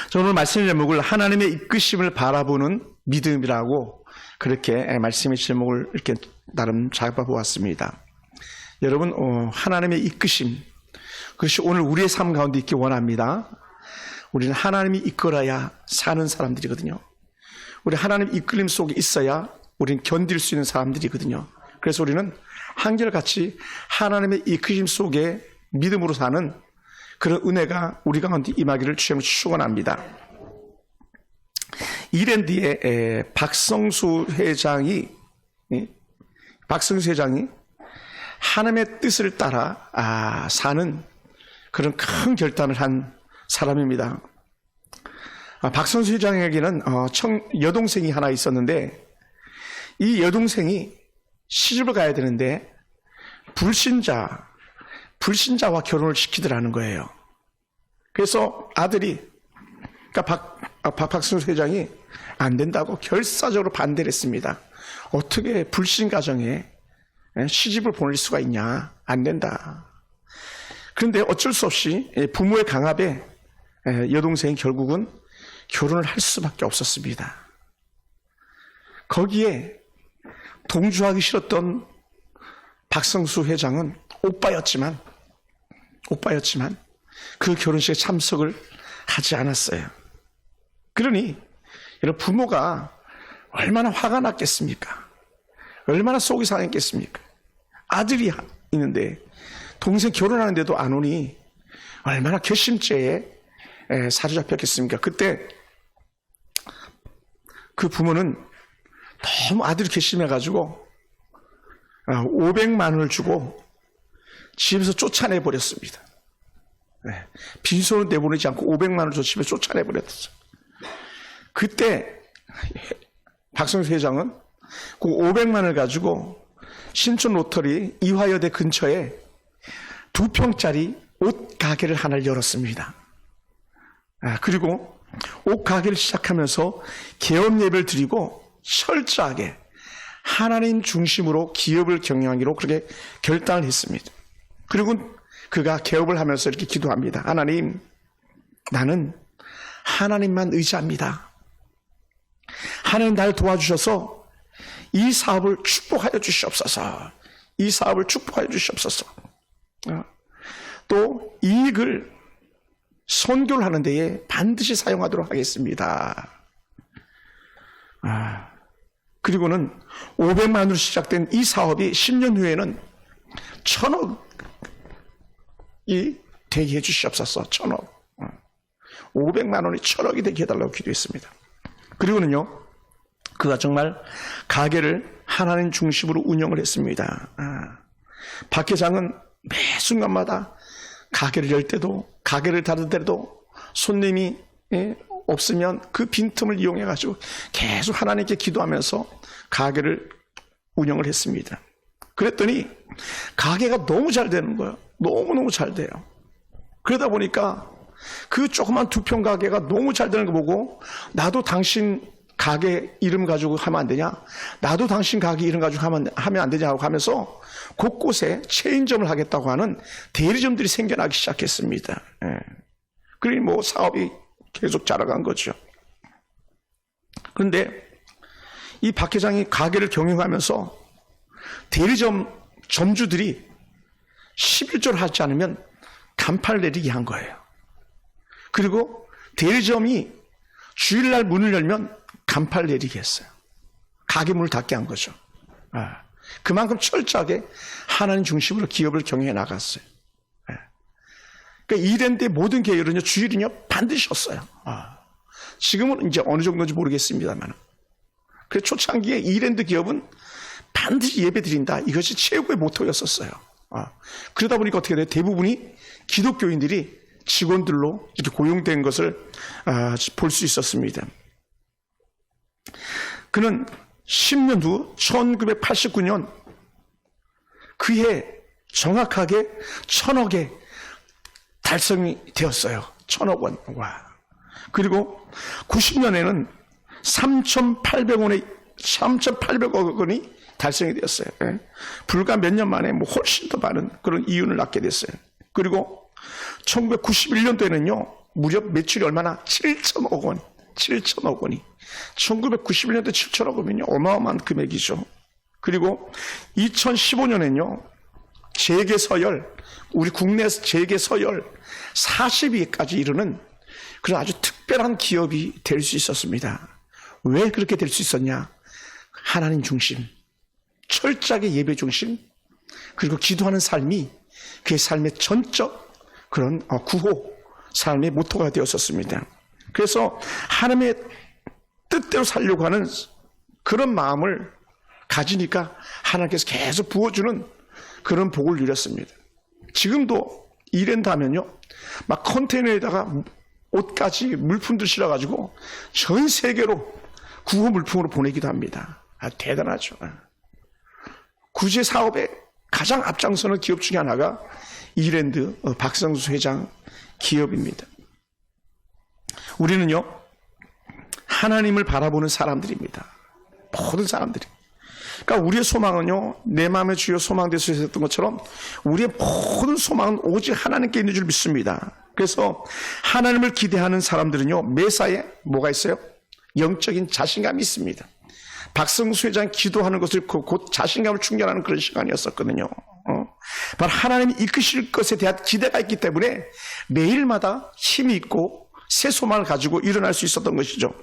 저는 오늘 말씀 제목을 하나님의 이끄심을 바라보는 믿음이라고 그렇게 말씀의 제목을 이렇게 나름 잡아보았습니다. 여러분, 하나님의 이끄심, 그것이 오늘 우리의 삶 가운데 있기 원합니다. 우리는 하나님이 이끌어야 사는 사람들이거든요. 우리 하나님 이끌림 속에 있어야 우리는 견딜 수 있는 사람들이거든요. 그래서 우리는 한결같이 하나님의 이끄심 속에 믿음으로 사는 그런 은혜가 우리 가운데 임하기를 주님을 축원합니다. 이랜드의 박성수 회장이 하나님의 뜻을 따라 사는 그런 큰 결단을 한 사람입니다. 박성수 회장에게는 여동생이 하나 있었는데, 이 여동생이 시집을 가야 되는데 불신자와 결혼을 시키더라는 거예요. 그래서 아들이, 그러니까 박성수 회장이 안 된다고 결사적으로 반대를 했습니다. 어떻게 불신 가정에 시집을 보낼 수가 있냐, 안 된다. 그런데 어쩔 수 없이 부모의 강압에 여동생이 결국은 결혼을 할 수밖에 없었습니다. 거기에 동조하기 싫었던 박성수 회장은 오빠였지만 그 결혼식에 참석을 하지 않았어요. 그러니 여러분, 부모가 얼마나 화가 났겠습니까? 얼마나 속이 상했겠습니까? 아들이 있는데 동생 결혼하는데도 안 오니 얼마나 결심죄에 사로잡혔겠습니까? 그때 그 부모는 너무 아들이 결심해가지고 500만 원을 주고 집에서 쫓아내버렸습니다. 빈손을 내보내지 않고 500만 원을 줘 집에서 쫓아내버렸어요. 그때 박성수 회장은 그 500만 원을 가지고 신촌 로터리 이화여대 근처에 2평짜리 옷 가게를 하나를 열었습니다. 그리고 옷 가게를 시작하면서 개업 예배를 드리고 철저하게 하나님 중심으로 기업을 경영하기로 그렇게 결단을 했습니다. 그리고 그가 개업을 하면서 이렇게 기도합니다. 하나님, 나는 하나님만 의지합니다. 하나님 나를 도와주셔서 이 사업을 축복하여 주시옵소서. 이 사업을 축복하여 주시옵소서. 또 이익을 선교를 하는 데에 반드시 사용하도록 하겠습니다. 그리고는 500만 원으로 시작된 이 사업이 10년 후에는 1,000억이 되게 해주시옵소서. 1,000억. 500만 원이 1,000억이 되게 해달라고 기도했습니다. 그리고는요, 그가 정말 가게를 하나님 중심으로 운영을 했습니다. 박 회장은 매 순간마다 가게를 열 때도, 가게를 닫을 때도 손님이 없으면 그 빈틈을 이용해가지고 계속 하나님께 기도하면서 가게를 운영을 했습니다. 그랬더니 가게가 너무 잘 되는 거예요. 너무너무 잘 돼요. 그러다 보니까 그 조그만 2평 가게가 너무 잘 되는 거 보고, 나도 당신 가게 이름 가지고 하면 안 되냐? 나도 당신 가게 이름 가지고 하면 안 되냐고 하면서 곳곳에 체인점을 하겠다고 하는 대리점들이 생겨나기 시작했습니다. 그러니 뭐 사업이 계속 자라간 거죠. 그런데 이 박 회장이 가게를 경영하면서 대리점 점주들이 11조를 하지 않으면 간판을 내리게 한 거예요. 그리고 대리점이 주일날 문을 열면 간판을 내리게 했어요. 가게 문을 닫게 한 거죠. 그만큼 철저하게 하나님 중심으로 기업을 경영해 나갔어요. 그러니까 이랜드의 모든 계열은요, 주일은요 반드시 었어요. 지금은 이제 어느 정도인지 모르겠습니다만, 그 초창기에 이랜드 기업은 반드시 예배 드린다, 이것이 최고의 모토였었어요. 그러다 보니까 어떻게 돼요? 대부분이 기독교인들이 직원들로 이렇게 고용된 것을 볼 수 있었습니다. 그는 10년 후 1989년 그해 정확하게 1,000억에 달성이 되었어요. 1,000억 원. 와. 그리고 90년에는 3,800억 원이 달성이 되었어요. 불과 몇 년 만에 훨씬 더 많은 그런 이윤을 낳게 됐어요. 그리고 1991년도에는요, 무려 매출이 얼마나? 7천억 원. 7천억 원이. 1991년도 7천억 원이면요. 어마어마한 금액이죠. 그리고 2015년엔요. 재계서열, 우리 국내 재계서열 40위까지 이르는 그런 아주 특별한 기업이 될 수 있었습니다. 왜 그렇게 될 수 있었냐? 하나님 중심, 철저하게 예배 중심, 그리고 기도하는 삶이 그의 삶의 전적 그런 구호, 삶의 모토가 되었었습니다. 그래서 하나님의 뜻대로 살려고 하는 그런 마음을 가지니까 하나님께서 계속 부어주는 그런 복을 누렸습니다. 지금도 이랜드 하면요, 막 컨테이너에다가 옷까지 물품들 실어가지고 전 세계로 구호 물품으로 보내기도 합니다. 대단하죠. 구제 사업에 가장 앞장서는 기업 중에 하나가 이랜드 박성수 회장 기업입니다. 우리는요, 하나님을 바라보는 사람들입니다. 모든 사람들이. 그러니까 우리의 소망은요, 내 마음의 주요 소망 되서 했던 것처럼 우리의 모든 소망은 오직 하나님께 있는 줄 믿습니다. 그래서 하나님을 기대하는 사람들은요, 매사에 뭐가 있어요? 영적인 자신감이 있습니다. 박성수 회장 기도하는 것을 곧 자신감을 충전하는 그런 시간이었었거든요. 바로 하나님이 이끄실 것에 대한 기대가 있기 때문에 매일마다 힘이 있고 새 소망을 가지고 일어날 수 있었던 것이죠.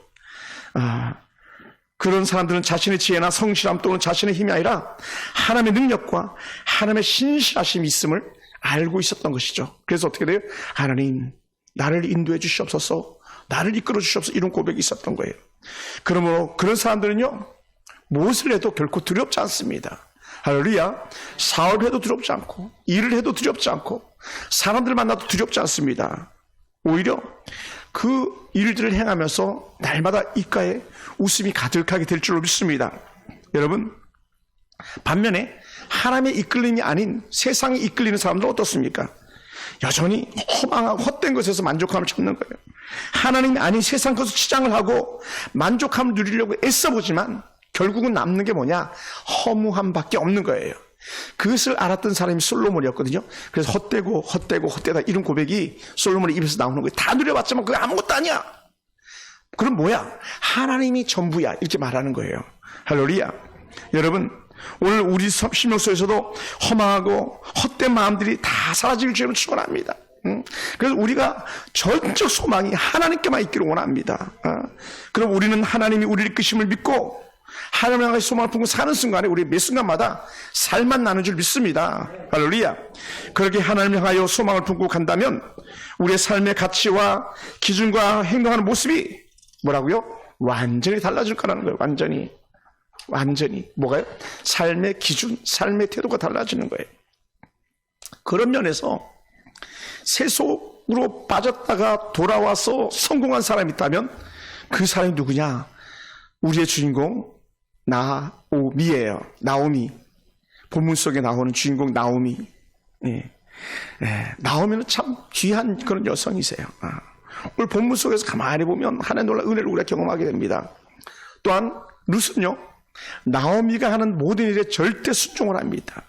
그런 사람들은 자신의 지혜나 성실함 또는 자신의 힘이 아니라 하나님의 능력과 하나님의 신실하심이 있음을 알고 있었던 것이죠. 그래서 어떻게 돼요? 하나님, 나를 인도해 주시옵소서, 나를 이끌어 주시옵소서, 이런 고백이 있었던 거예요. 그러므로 그런 사람들은요, 무엇을 해도 결코 두렵지 않습니다. 할렐루야. 사업을 해도 두렵지 않고, 일을 해도 두렵지 않고, 사람들 만나도 두렵지 않습니다. 오히려 그 일들을 행하면서 날마다 입가에 웃음이 가득하게 될 줄로 믿습니다. 여러분, 반면에 하나님의 이끌림이 아닌 세상에 이끌리는 사람들은 어떻습니까? 여전히 허망하고 헛된 것에서 만족함을 찾는 거예요. 하나님이 아닌 세상 것을 치장을 하고 만족함을 누리려고 애써보지만 결국은 남는 게 뭐냐? 허무함밖에 없는 거예요. 그것을 알았던 사람이 솔로몬이었거든요. 그래서 헛되다 이런 고백이 솔로몬의 입에서 나오는 거예요. 다 누려봤지만 그게 아무것도 아니야. 그럼 뭐야? 하나님이 전부야, 이렇게 말하는 거예요. 할렐루야. 여러분, 오늘 우리 신명서에서도 허망하고 헛된 마음들이 다 사라질 줄을 축원합니다. 그래서 우리가 전적 소망이 하나님께만 있기를 원합니다. 그럼 우리는 하나님이 우리를 이끄심을 믿고 하나님을 향해 소망을 품고 사는 순간에 우리 매 순간마다 살만 나는 줄 믿습니다. 할렐루야. 그렇게 하나님을 향하여 소망을 품고 간다면 우리의 삶의 가치와 기준과 행동하는 모습이 뭐라고요? 완전히 달라질 거라는 거예요. 완전히 뭐가요? 삶의 기준, 삶의 태도가 달라지는 거예요. 그런 면에서 세속으로 빠졌다가 돌아와서 성공한 사람이 있다면 그 사람이 누구냐? 우리의 주인공 나오미예요. 나오미. 본문 속에 나오는 주인공 나오미. 나오미는 참 귀한 그런 여성이세요. 오늘 본문 속에서 가만히 보면 하나님의 놀라운 은혜를 우리가 경험하게 됩니다. 또한 룻은요, 나오미가 하는 모든 일에 절대 순종을 합니다.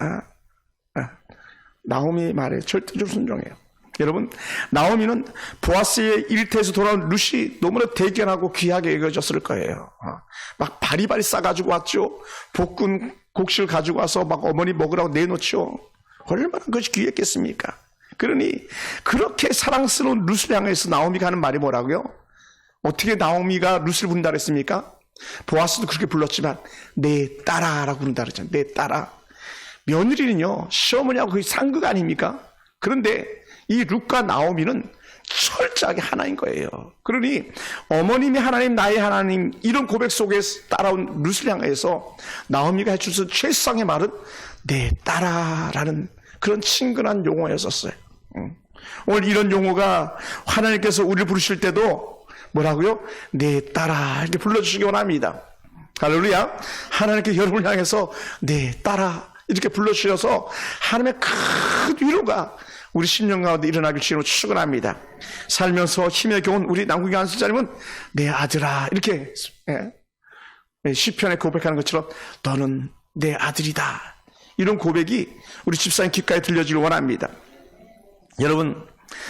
나오미 말에 절대적으로 순종해요. 여러분, 나오미는 보아스의 일터에서 돌아온 룻이 너무나 대견하고 귀하게 여겨졌을 거예요. 막 바리바리 싸가지고 왔죠. 볶은 곡식을 가지고 와서 막 어머니 먹으라고 내놓죠. 얼마나 그것이 귀했겠습니까? 그러니 그렇게 사랑스러운 룻을 향해서 나오미가 하는 말이 뭐라고요? 어떻게 나오미가 룻을 부른다 그랬습니까? 보아스도 그렇게 불렀지만 내 딸아라고 부른다 그랬잖아요. 내 딸아. 며느리는요, 시어머니하고 그게 상극 아닙니까? 그런데 이 룻과 나오미는 철저하게 하나인 거예요. 그러니 어머님이 하나님, 나의 하나님, 이런 고백 속에 따라온 룻을 향해서 나오미가 해줄 최상의 말은 내 딸아라는 그런 친근한 용어였었어요. 오늘 이런 용어가 하나님께서 우리를 부르실 때도 뭐라고요? 내 딸아 이렇게 불러주시기 원합니다. 할렐루야. 하나님께 여러분을 향해서 내 딸아 이렇게 불러주셔서 하나님의 큰 위로가 우리 심령 가운데 일어나길 주로 축원합니다. 살면서 힘에 겨운 우리 남궁경 안수자님은 내 아들아 이렇게 시편에 고백하는 것처럼 너는 내 아들이다. 이런 고백이 우리 집사님 귓가에 들려지길 원합니다. 여러분,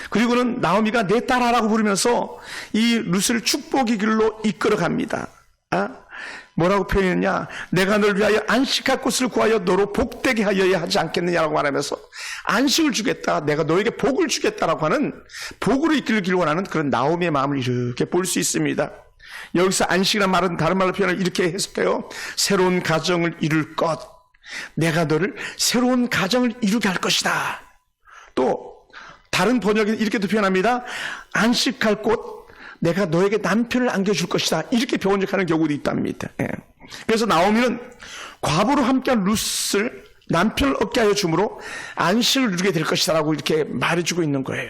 그리고는 나오미가 내 딸아라고 부르면서 이 룻을 축복의 길로 이끌어 갑니다. 뭐라고 표현했냐? 내가 널 위하여 안식할 곳을 구하여 너로 복되게 하여야 하지 않겠느냐라고 말하면서 안식을 주겠다, 내가 너에게 복을 주겠다라고 하는, 복으로 이끌기를 원하는 그런 나오미의 마음을 이렇게 볼 수 있습니다. 여기서 안식이라는 말은 다른 말로 표현을 이렇게 해석해요. 새로운 가정을 이룰 것, 내가 너를 새로운 가정을 이루게 할 것이다. 또 다른 번역은 이렇게도 표현합니다. 안식할 곳, 내가 너에게 남편을 안겨줄 것이다. 이렇게 번역하는 경우도 있답니다. 그래서 나오미는 과부로 함께한 룻을 남편을 얻게 하여 주므로 안식을 누리게 될 것이다 라고 이렇게 말해주고 있는 거예요.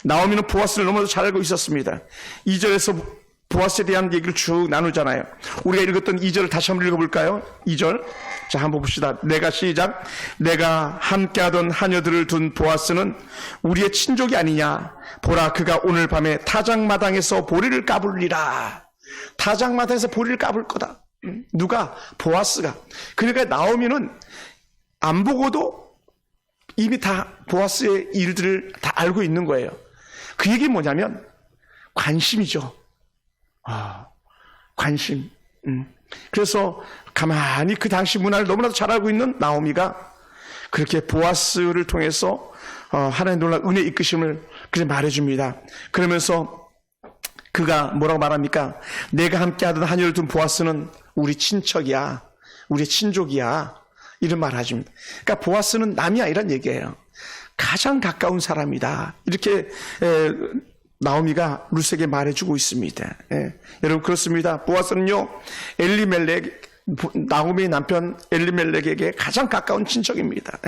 나오미는 보아스를 너무도 잘 알고 있었습니다. 2절에서 보아스에 대한 얘기를 쭉 나누잖아요. 우리가 읽었던 2절을 다시 한번 읽어볼까요? 2절. 자, 한번 봅시다. 내가 시작. 내가 함께하던 하녀들을 둔 보아스는 우리의 친족이 아니냐. 보라, 그가 오늘 밤에 타작마당에서 보리를 까불리라. 타작마당에서 보리를 까불 거다. 누가? 보아스가. 그러니까 나오미는 안 보고도 이미 다 보아스의 일들을 다 알고 있는 거예요. 그 얘기는 뭐냐면 관심이죠. 관심. 그래서 가만히 그 당시 문화를 너무나도 잘 알고 있는 나오미가 그렇게 보아스를 통해서 하나님의 놀라운 은혜 이끄심을 그렇게 말해줍니다. 그러면서 그가 뭐라고 말합니까? 내가 함께하던 하녀를 둔 보아스는 우리 친척이야, 우리 친족이야, 이런 말을 해줍니다. 그러니까 보아스는 남이 아니란 얘기예요. 가장 가까운 사람이다, 이렇게 나오미가 룻에게 말해주고 있습니다. 여러분, 그렇습니다. 보아스는요, 엘리멜렉, 나오미의 남편 엘리멜렉에게 가장 가까운 친척입니다.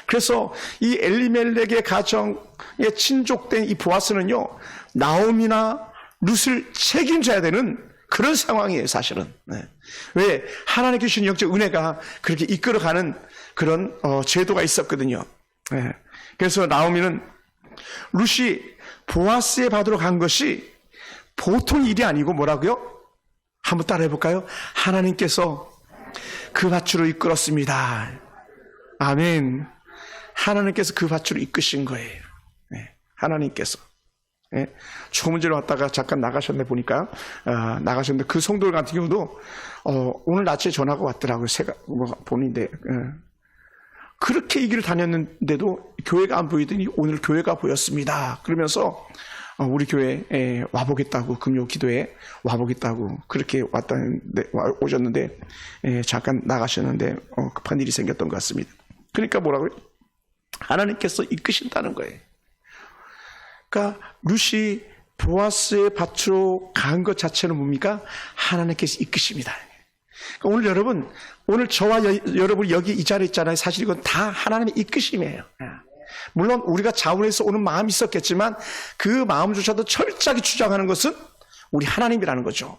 그래서 이 엘리멜렉의 가정에 친족된 이 보아스는요, 나오미나 룻을 책임져야 되는 그런 상황이에요, 사실은. 왜? 하나님께 주신 영적 은혜가 그렇게 이끌어가는 그런 제도가 있었거든요. 그래서 나오미는 룻이 보아스의 밭으로 간 것이 보통 일이 아니고 뭐라고요? 한번 따라해 볼까요? 하나님께서 그 밭으로 이끌었습니다. 아멘. 하나님께서 그 밭으로 이끄신 거예요. 하나님께서. 초문제로 왔다가 잠깐 나가셨네 보니까 나가셨는데, 그 성도들 같은 경우도 오늘 아침에 전화가 왔더라고요. 보는데 그렇게 이 길을 다녔는데도 교회가 안 보이더니 오늘 교회가 보였습니다. 그러면서 우리 교회에 와보겠다고, 금요 기도에 와보겠다고 그렇게 오셨는데 잠깐 나가셨는데 급한 일이 생겼던 것 같습니다. 그러니까 뭐라고요? 하나님께서 이끄신다는 거예요. 그러니까 룻이 보아스의 밭으로 간 것 자체는 뭡니까? 하나님께서 이끄십니다. 그러니까 오늘 여러분, 오늘 저와 여러분이 여기 이 자리에 있잖아요. 사실 이건 다 하나님의 이끄심이에요. 물론 우리가 자원해서 오는 마음이 있었겠지만 그 마음조차도 철저하게 주장하는 것은 우리 하나님이라는 거죠.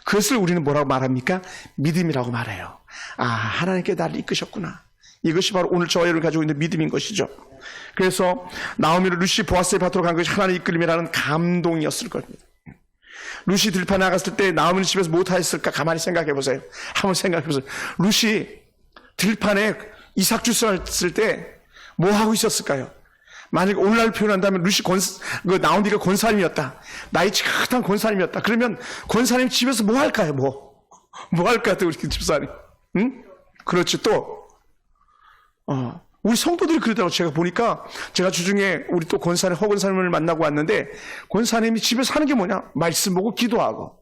그것을 우리는 뭐라고 말합니까? 믿음이라고 말해요. 하나님께 나를 이끄셨구나. 이것이 바로 오늘 저와 여러분이 가지고 있는 믿음인 것이죠. 그래서 나오미를 룻이 보아스의 밭으로 간 것이 하나님의 이끌림이라는 감동이었을 겁니다. 룻이 들판에 나갔을 때 나오미는 집에서 못하였을까? 가만히 생각해 보세요. 한번 생각해 보세요. 룻이 들판에 이삭 주스를 했을 때 뭐 하고 있었을까요? 만약에 오늘날 표현한다면 룻이 나오미가 권사님이었다. 나이 지긋한 권사님이었다. 그러면 권사님 집에서 뭐 할까요? 뭐 할 것 같아요, 우리 집사님? 응? 그렇지. 또 우리 성도들이 그러더라고요. 제가 보니까, 제가 주중에 우리 또 권사님, 허권사님을 만나고 왔는데, 권사님이 집에서 하는 게 뭐냐? 말씀 보고 기도하고.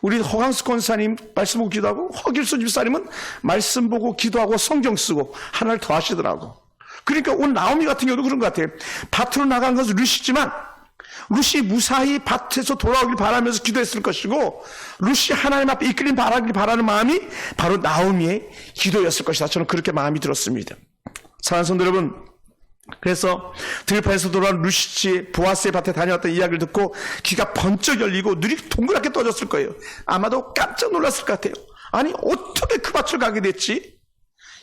우리 허강수 권사님 말씀 보고 기도하고, 허길수 집사님은 말씀 보고 기도하고 성경 쓰고 하나를 더 하시더라고. 그러니까 오늘 나오미 같은 경우도 그런 것 같아요. 밭으로 나간 것은 룻이지만, 룻이 무사히 밭에서 돌아오길 바라면서 기도했을 것이고, 룻이 하나님 앞에 이끌림 바라길 바라는 마음이 바로 나오미의 기도였을 것이다. 저는 그렇게 마음이 들었습니다. 사랑하는 성도 여러분, 그래서 들판에서 돌아온 룻이 보아스의 밭에 다녀왔던 이야기를 듣고 귀가 번쩍 열리고 눈이 동그랗게 떠졌을 거예요. 아마도 깜짝 놀랐을 것 같아요. 아니, 어떻게 그 밭을 가게 됐지?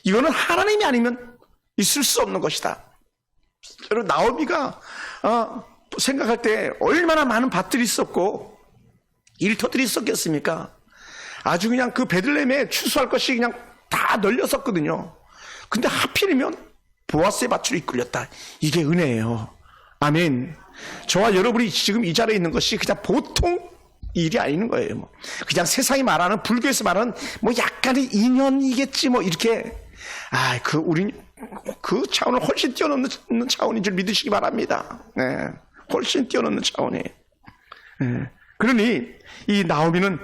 이거는 하나님이 아니면 있을 수 없는 것이다. 여러분, 나오미가 생각할 때 얼마나 많은 밭들이 있었고 일터들이 있었겠습니까? 아주 그냥 그 베들레헴에 추수할 것이 그냥 다 널렸었거든요. 근데 하필이면 보아스의 밭으로 이끌렸다. 이게 은혜예요. 아멘. 저와 여러분이 지금 이 자리에 있는 것이 그냥 보통 일이 아니는 거예요. 뭐. 그냥 세상이 말하는, 불교에서 말하는 뭐 약간의 인연이겠지 뭐 이렇게. 우리 그 차원을 훨씬 뛰어넘는 차원인 줄 믿으시기 바랍니다. 네. 훨씬 뛰어넘는 차원이에요. 네. 그러니 이 나오미는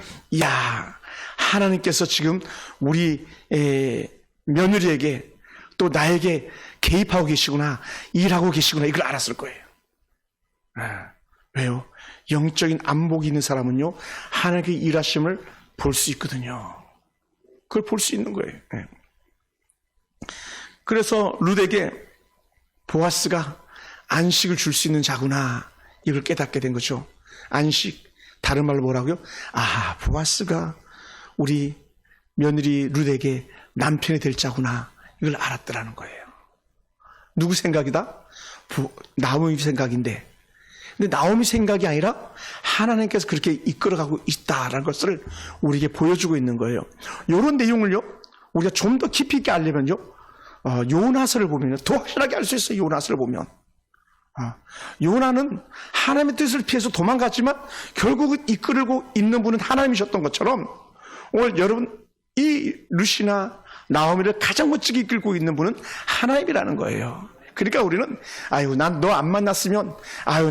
하나님께서 지금 우리 며느리에게 또 나에게 개입하고 계시구나, 일하고 계시구나, 이걸 알았을 거예요. 왜요? 영적인 안목이 있는 사람은요, 하나님의 일하심을 볼 수 있거든요. 그걸 볼 수 있는 거예요. 그래서 룻에게 보아스가 안식을 줄 수 있는 자구나, 이걸 깨닫게 된 거죠. 안식, 다른 말로 뭐라고요? 보아스가 우리 며느리 룻에게 남편이 될 자구나, 이걸 알았더라는 거예요. 누구 생각이다? 나오미 생각인데, 근데 나오미 생각이 아니라 하나님께서 그렇게 이끌어가고 있다라는 것을 우리에게 보여주고 있는 거예요. 이런 내용을요, 우리가 좀 더 깊이 있게 알려면요, 요나서를 보면요, 더 확실하게 알 수 있어요. 요나서를 보면. 요나는 하나님의 뜻을 피해서 도망갔지만 결국은 이끌고 있는 분은 하나님이셨던 것처럼, 오늘 여러분 이 룻이나 나오미를 가장 멋지게 이끌고 있는 분은 하나님이라는 거예요. 그러니까 우리는 난 너 안 만났으면,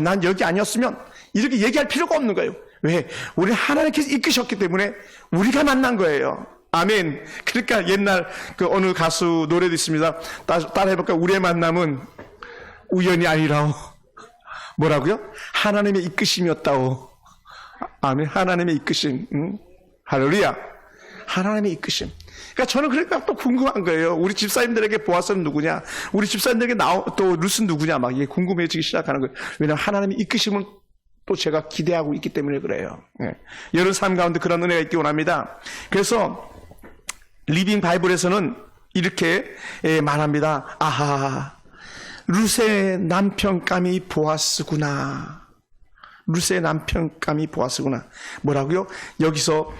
난 여기 아니었으면 이렇게 얘기할 필요가 없는 거예요. 왜? 우리 하나님께서 이끄셨기 때문에 우리가 만난 거예요. 아멘. 그러니까 옛날 그 어느 가수 노래도 있습니다. 따라해볼까요? 우리의 만남은 우연이 아니라오. 뭐라고요? 하나님의 이끄심이었다오. 아멘. 하나님의 이끄심. 할렐루야. 하나님의 이끄심. 그러니까 저는 그러니까 또 궁금한 거예요. 우리 집사님들에게 보아스는 누구냐? 우리 집사님들에게 또 룻은 누구냐? 막 이게 궁금해지기 시작하는 거예요. 왜냐하면 하나님의 이끄심을 또 제가 기대하고 있기 때문에 그래요. 여러분 삶 가운데 그런 은혜가 있기 원합니다. 그래서 리빙 바이블에서는 이렇게 말합니다. 룻의 남편감이 보아스구나. 룻의 남편감이 보아스구나. 뭐라고요? 여기서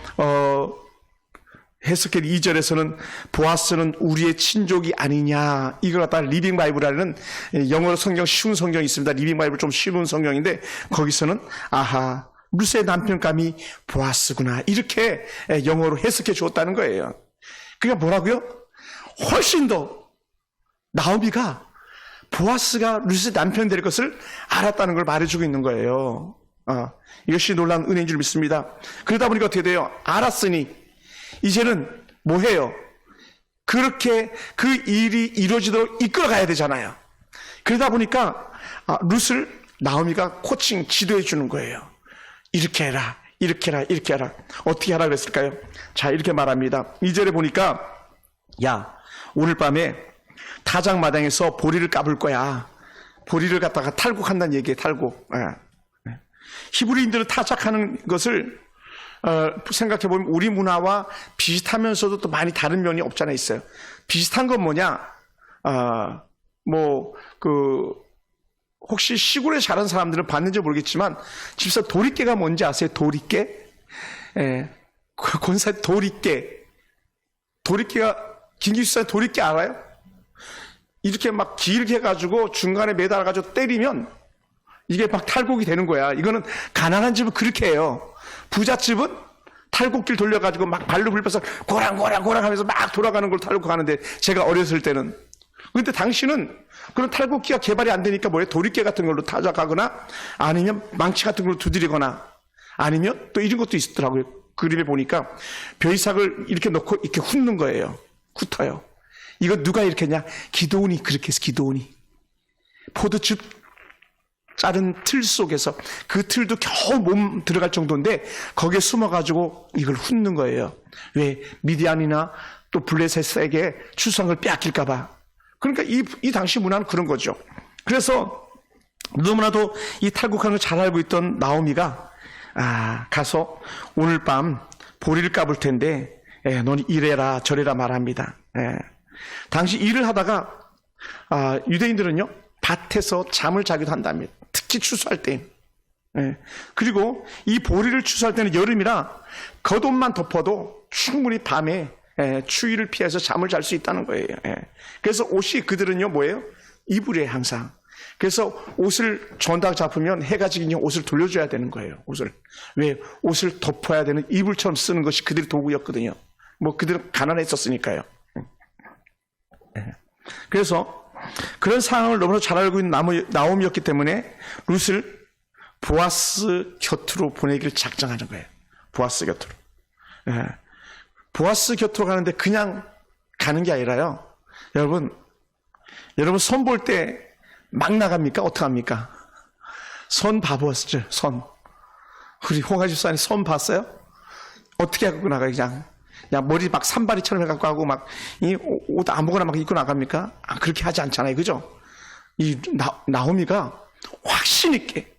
헤스겔 2절에서는 보아스는 우리의 친족이 아니냐, 이걸 갖다가 리빙 바이블이라는 영어로 성경, 쉬운 성경이 있습니다. 리빙 바이블 좀 쉬운 성경인데, 거기서는 룻의 남편감이 보아스구나, 이렇게 영어로 해석해 주었다는 거예요. 그러니까 뭐라고요? 훨씬 더 나오미가 보아스가 룻의 남편 될 것을 알았다는 걸 말해주고 있는 거예요. 이것이 놀라운 은혜인 줄 믿습니다. 그러다 보니까 어떻게 돼요? 알았으니 이제는 뭐 해요? 그렇게 그 일이 이루어지도록 이끌어 가야 되잖아요. 그러다 보니까 룻을 나오미가 코칭, 지도해 주는 거예요. 이렇게 해라, 이렇게 해라, 이렇게 해라. 어떻게 하라 그랬을까요? 자, 이렇게 말합니다. 2절에 보니까, 오늘 밤에 타작마당에서 보리를 까불 거야. 보리를 갖다가 탈곡한다는 얘기예요. 탈곡. 히브리인들은 타작하는 것을 생각해보면 우리 문화와 비슷하면서도 또 많이 다른 면이 없잖아 있어요. 비슷한 건 뭐냐? 혹시 시골에 자란 사람들은 봤는지 모르겠지만, 집사 도리깨가 뭔지 아세요? 도리깨? 권사 도리깨. 도리깨가, 김기수사 도리깨 알아요? 이렇게 막 길게 해가지고 중간에 매달아가지고 때리면 이게 막 탈곡이 되는 거야. 이거는 가난한 집은 그렇게 해요. 부잣집은 탈곡길 돌려가지고 막 발로 밟아서 고랑고랑 하면서 막 돌아가는 걸 탈곡하는데, 제가 어렸을 때는. 근데 당신은 그런 탈곡기가 개발이 안 되니까 뭐예요? 도리깨 같은 걸로 타작하거나, 아니면 망치 같은 걸로 두드리거나, 아니면 또 이런 것도 있더라고요. 그림에 보니까 벼이삭을 이렇게 놓고 이렇게 훑는 거예요. 훑어요. 이거 누가 이렇게 했냐? 기도원이 그렇게 해서, 기도원이 포도즙 자른 틀 속에서, 그 틀도 겨우 몸 들어갈 정도인데 거기에 숨어가지고 이걸 훑는 거예요. 왜? 미디안이나 또 블레셋에게 추수한 걸 빼앗길까봐. 그러니까 이 당시 문화는 그런 거죠. 그래서 너무나도 이 탈곡하는 걸 잘 알고 있던 나오미가 가서 오늘 밤 보리를 까불 텐데 넌 이래라 저래라 말합니다. 당시 일을 하다가 유대인들은요, 밭에서 잠을 자기도 한답니다. 특히 추수할 때. 그리고 이 보리를 추수할 때는 여름이라 겉옷만 덮어도 충분히 밤에 추위를 피해서 잠을 잘 수 있다는 거예요. 그래서 옷이 그들은요 뭐예요? 이불이에요. 항상 그래서 옷을 전다 잡으면 해가 지긴 옷을 돌려줘야 되는 거예요. 옷을. 왜? 옷을 덮어야 되는 이불처럼 쓰는 것이 그들의 도구였거든요. 뭐 그들은 가난했었으니까요. 그래서 그런 상황을 너무나 잘 알고 있는 나오미였기 때문에 룻을 보아스 곁으로 보내기를 작정하는 거예요. 보아스 곁으로. 보아스 곁으로 가는데 그냥 가는 게 아니라요. 여러분 선 볼 때 막 나갑니까? 어떻게 합니까? 선 봐보았죠? 선. 우리 홍아지 집사님 선 봤어요? 어떻게 하고 나가요? 그냥 머리 막 산발이처럼 해갖고 하고 막 이 옷 아무거나 막 입고 나갑니까? 그렇게 하지 않잖아요. 그죠? 이 나오미가 확신 있게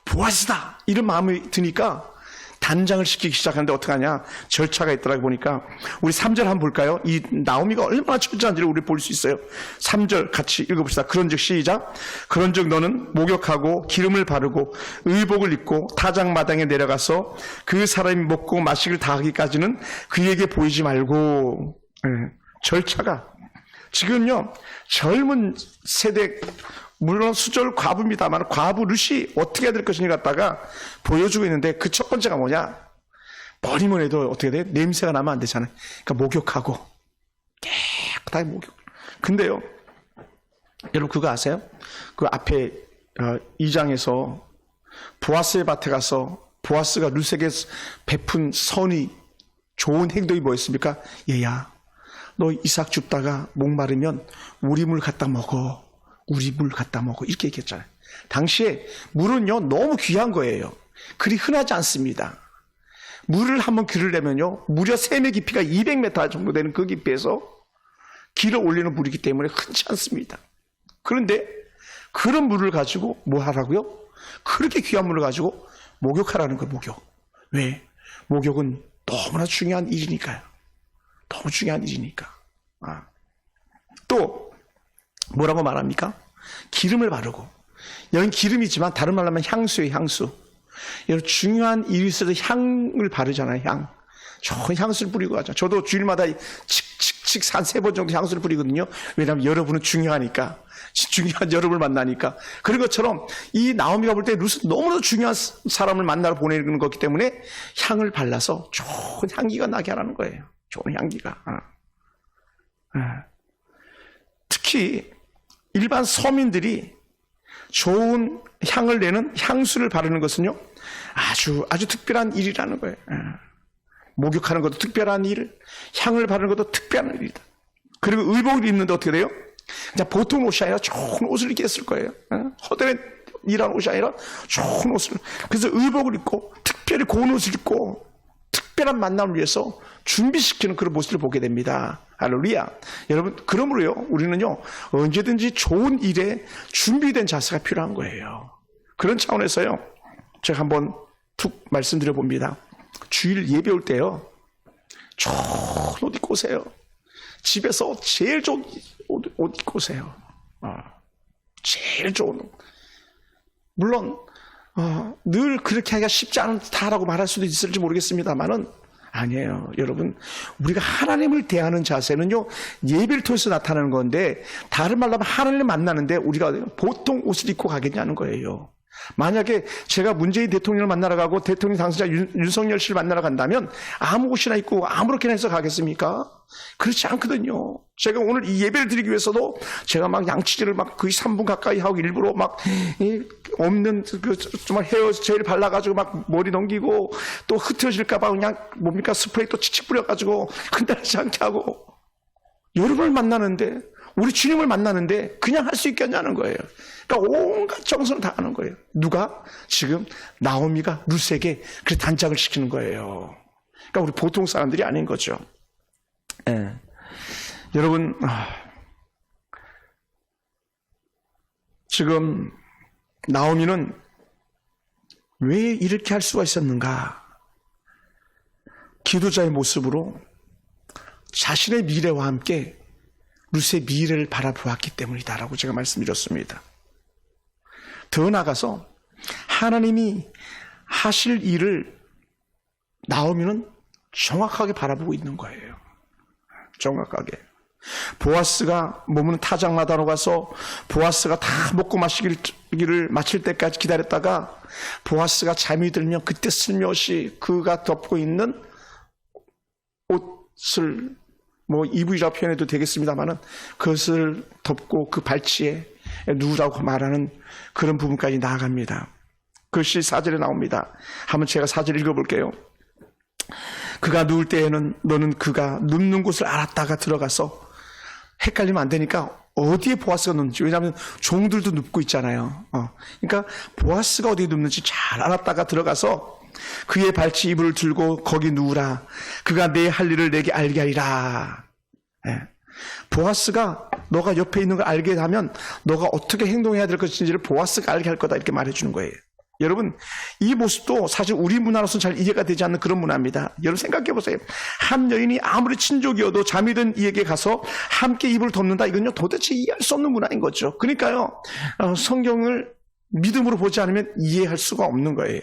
보아스다 이런 마음이 드니까 단장을 시키기 시작하는데 어떡하냐? 절차가 있더라고 보니까 우리 3절 한번 볼까요? 이 나오미가 얼마나 철저한지를 우리 볼 수 있어요. 3절 같이 읽어봅시다. 그런즉 시작. 그런즉 너는 목욕하고 기름을 바르고 의복을 입고 타작마당에 내려가서 그 사람이 먹고 마시기를 다 하기까지는 그에게 보이지 말고. 절차가 지금요 젊은 세대 물론 수절 과부입니다만 과부 룻이 어떻게 해야 될 것인가 갖다가 보여주고 있는데 그 첫 번째가 뭐냐? 머리만 해도 어떻게 돼? 냄새가 나면 안 되잖아요. 그러니까 목욕하고 깨끗하게 목욕. 근데요 여러분 그거 아세요? 그 앞에 2장에서 보아스의 밭에 가서 보아스가 룻에게 베푼 선이 좋은 행동이 뭐였습니까? 얘야 너 이삭 줍다가 목마르면 우리 물 갖다 먹어. 우리 물 갖다 먹어. 이렇게 얘기했잖아요. 당시에 물은요, 너무 귀한 거예요. 그리 흔하지 않습니다. 물을 한번 기르려면요, 무려 세매 깊이가 200m 정도 되는 그 깊이에서 길을 올리는 물이기 때문에 흔치 않습니다. 그런데 그런 물을 가지고 뭐 하라고요? 그렇게 귀한 물을 가지고 목욕하라는 거예요, 목욕. 왜? 목욕은 너무나 중요한 일이니까요. 너무 중요한 일이니까. 또, 뭐라고 말합니까? 기름을 바르고. 여긴 기름이지만 다른 말로 하면 향수예요, 향수. 여러분 중요한 일이 있어도 향을 바르잖아요, 향. 좋은 향수를 뿌리고 가죠. 저도 주일마다 칙칙칙 한 3번 정도 향수를 뿌리거든요. 왜냐하면 여러분은 중요하니까. 중요한 여러분을 만나니까. 그런 것처럼 이 나오미가 볼 때 룻은 너무나도 중요한 사람을 만나러 보내는 거기 때문에 향을 발라서 좋은 향기가 나게 하라는 거예요. 좋은 향기가. 특히 일반 서민들이 좋은 향을 내는 향수를 바르는 것은요 아주 특별한 일이라는 거예요. 목욕하는 것도 특별한 일, 향을 바르는 것도 특별한 일이다. 그리고 의복을 입는데 어떻게 돼요? 그냥 보통 옷이 아니라 좋은 옷을 입게 했을 거예요. 허드렛 일하는 옷이 아니라 좋은 옷을. 그래서 의복을 입고 특별히 고운 옷을 입고 특별한 만남을 위해서 준비시키는 그런 모습을 보게 됩니다. 할렐루야. 여러분, 그러므로요, 우리는요, 언제든지 좋은 일에 준비된 자세가 필요한 거예요. 그런 차원에서요, 제가 한번 툭 말씀드려 봅니다. 주일 예배 올 때요, 좋은 옷 입고 오세요. 집에서 제일 좋은 옷 입고 오세요. 제일 좋은 옷. 물론, 늘 그렇게 하기가 쉽지 않다라고 말할 수도 있을지 모르겠습니다만은, 아니에요. 여러분, 우리가 하나님을 대하는 자세는요, 예배를 통해서 나타나는 건데, 다른 말로 하면 하나님을 만나는데 우리가 보통 옷을 입고 가겠냐는 거예요. 만약에 제가 문재인 대통령을 만나러 가고 대통령 당선자 윤석열 씨를 만나러 간다면 아무 옷이나 입고 아무렇게나 해서 가겠습니까? 그렇지 않거든요. 제가 오늘 이 예배를 드리기 위해서도 제가 막 양치질을 막 거의 3분 가까이 하고 일부러 막 없는 그 정말 헤어 젤 발라가지고 막 머리 넘기고 또 흐트러질까봐 그냥 뭡니까 스프레이 또 칙칙 뿌려가지고 흔들리지 않게 하고 여러분을 만나는데 우리 주님을 만나는데 그냥 할 수 있겠냐는 거예요. 그러니까 온갖 정성을 다 하는 거예요. 누가? 지금 나오미가 룻에게 그 단장을 시키는 거예요. 그러니까 우리 보통 사람들이 아닌 거죠. 여러분, 지금 나오미는 왜 이렇게 할 수가 있었는가? 기도자의 모습으로 자신의 미래와 함께 룻의 미래를 바라보았기 때문이다라고 제가 말씀드렸습니다. 더 나아가서 하나님이 하실 일을 나오미는 정확하게 바라보고 있는 거예요. 정확하게. 보아스가 머무는 타작마다로 가서 보아스가 다 먹고 마시기를 마칠 때까지 기다렸다가 보아스가 잠이 들면 그때 슬며시 그가 덮고 있는 옷을 이불이라고 표현해도 되겠습니다만은 그것을 덮고 그 발치에 누우라고 말하는 그런 부분까지 나아갑니다. 그것이 4절에 나옵니다. 한번 제가 4절 읽어볼게요. 그가 누울 때에는 너는 그가 눕는 곳을 알았다가 들어가서 헷갈리면 안 되니까 어디에 보아스가 눕는지, 왜냐하면 종들도 눕고 있잖아요. 그러니까 보아스가 어디에 눕는지 잘 알았다가 들어가서 그의 발치 이불을 들고 거기 누우라. 그가 내 할 일을 내게 알게 하리라. 보아스가 너가 옆에 있는 걸 알게 하면 너가 어떻게 행동해야 될 것인지를 보아스가 알게 할 거다, 이렇게 말해주는 거예요. 여러분, 이 모습도 사실 우리 문화로서는 잘 이해가 되지 않는 그런 문화입니다. 여러분 생각해 보세요. 한 여인이 아무리 친족이어도 잠이 든 이에게 가서 함께 이불을 덮는다, 이건요 도대체 이해할 수 없는 문화인 거죠. 그러니까요, 성경을 믿음으로 보지 않으면 이해할 수가 없는 거예요.